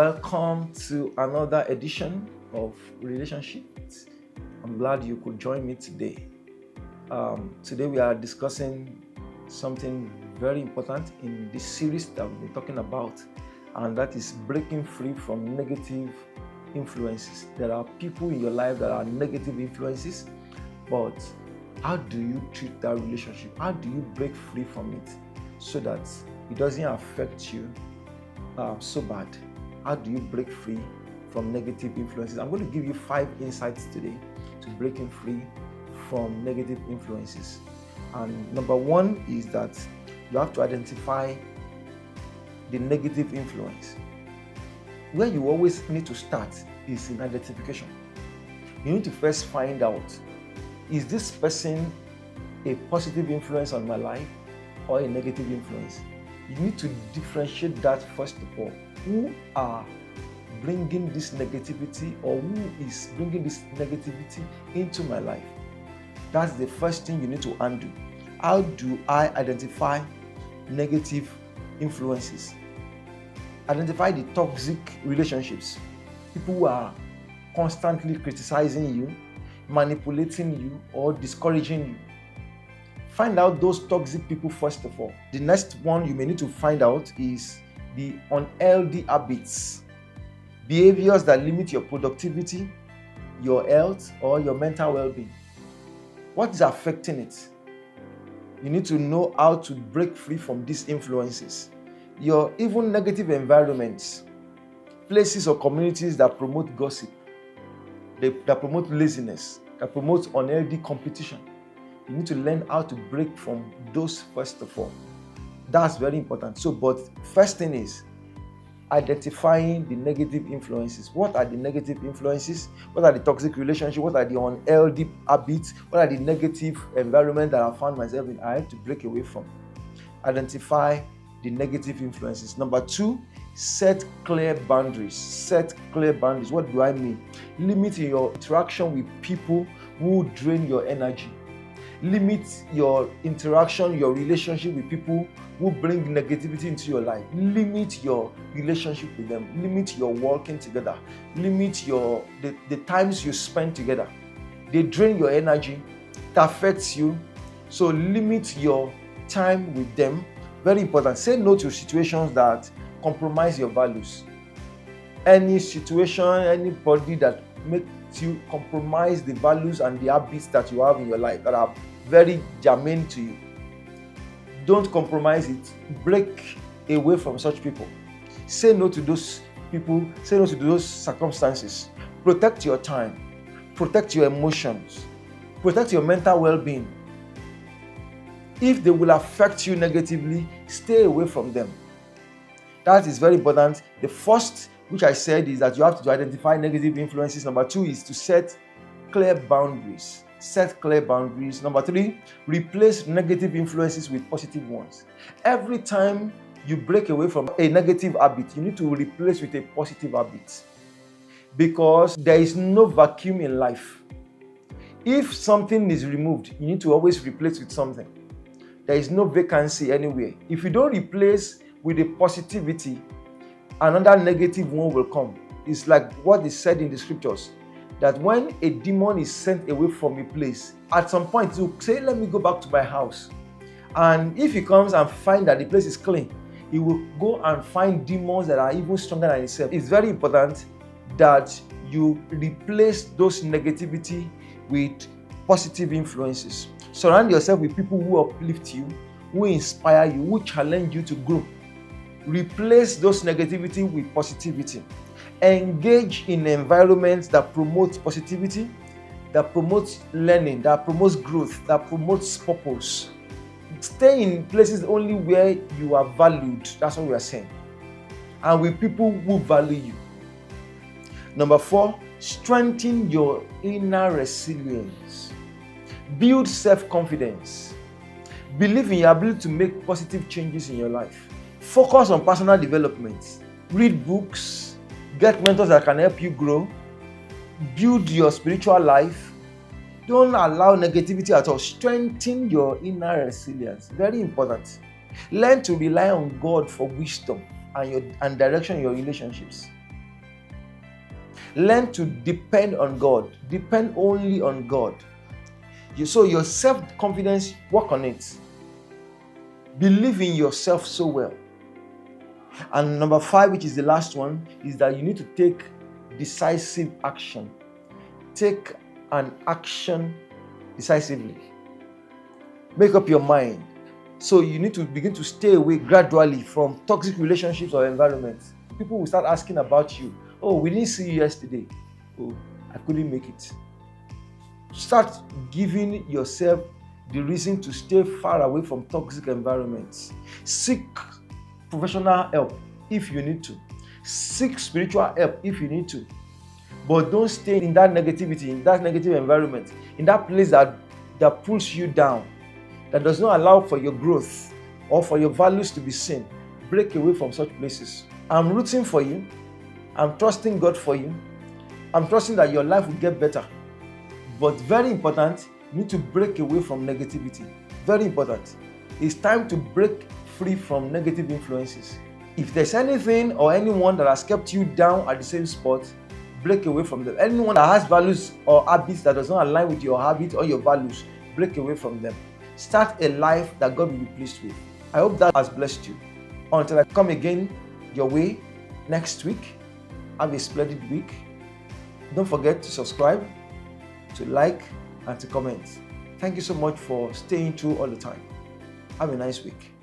Welcome to another edition of RelationShift. I'm glad you could join me today. Today we are discussing something very important in this series that we've been talking about, and that is breaking free from negative influences. There are people in your life that are negative influences, but how do you treat that relationship? How do you break free from it so that it doesn't affect you so bad? How do you break free from negative influences? I'm going to give you 5 insights today to breaking free from negative influences. And number 1 is that you have to identify the negative influence. Where you always need to start is in identification. You need to first find out, is this person a positive influence on my life or a negative influence? You need to differentiate that first of all. Who are bringing this negativity, or who is bringing this negativity into my life? That's the first thing you need to undo. How do I identify negative influences? Identify the toxic relationships. People who are constantly criticizing you, manipulating you, or discouraging you. Find out those toxic people first of all. The next one you may need to find out is the unhealthy habits, behaviors that limit your productivity, your health, or your mental well-being. What is affecting it? You need to know how to break free from these influences. Your even negative environments, places or communities that promote gossip, that promote laziness, that promote unhealthy competition. You need to learn how to break from those first of all. That's very important. But first thing is identifying the negative influences. What are the negative influences? What are the toxic relationships? What are the unhealthy habits? What are the negative environment that I found myself in? I have to break away from. Identify the negative influences. Number 2, set clear boundaries. Set clear boundaries. What do I mean? Limit your interaction with people who drain your energy. Limit your interaction, your relationship with people who bring negativity into your life. Limit your relationship with them. Limit your working together. Limit the times you spend together. They drain your energy. It affects you. So limit your time with them. Very important. Say no to situations that compromise your values. Any situation, anybody that makes you compromise the values and the habits that you have in your life that are very germane to you. Don't compromise it. Break away from such people. Say no to those people. Say no to those circumstances. Protect your time. Protect your emotions. Protect your mental well-being. If they will affect you negatively, stay away from them. That is very important. The first, which I said, is that you have to identify negative influences. Number 2 is to set clear boundaries. Set clear boundaries. Number 3, replace negative influences with positive ones. Every time you break away from a negative habit, you need to replace with a positive habit, because there is no vacuum in life. If something is removed, you need to always replace with something. There is no vacancy anywhere. If you don't replace with a positivity, another negative one will come. It's like what is said in the scriptures, that when a demon is sent away from a place, at some point he will say, let me go back to my house. And if he comes and finds that the place is clean, he will go and find demons that are even stronger than himself. It's very important that you replace those negativity with positive influences. Surround yourself with people who uplift you, who inspire you, who challenge you to grow. Replace those negativity with positivity. Engage in environments that promote positivity, that promotes learning, that promotes growth, that promotes purpose. Stay in places only where you are valued. That's what we are saying. And with people who value you. Number 4, strengthen your inner resilience. Build self-confidence. Believe in your ability to make positive changes in your life. Focus on personal development. Read books. Get mentors that can help you grow. Build your spiritual life. Don't allow negativity at all. Strengthen your inner resilience. Very important. Learn to rely on God for wisdom and direction in your relationships. Learn to depend on God. Depend only on God. So your self-confidence, work on it. Believe in yourself so well. And number 5, which is the last one, is that you need to take decisive action. Take an action decisively. Make up your mind. So you need to begin to stay away gradually from toxic relationships or environments. People will start asking about you. Oh, we didn't see you yesterday. Oh, I couldn't make it. Start giving yourself the reason to stay far away from toxic environments. Seek professional help if you need to. Seek spiritual help if you need to. But don't stay in that negativity, in that negative environment, in that place that pulls you down, that does not allow for your growth or for your values to be seen. Break away from such places. I'm rooting for you. I'm trusting God for you. I'm trusting that your life will get better. But very important, you need to break away from negativity. Very important. It's time to break free from negative influences. If there's anything or anyone that has kept you down at the same spot, break away from them. Anyone that has values or habits that does not align with your habits or your values, break away from them. Start a life that God will be pleased with. I hope that has blessed you. Until I come again your way next week, have a splendid week. Don't forget to subscribe, to like, and to comment. Thank you so much for staying true all the time. Have a nice week.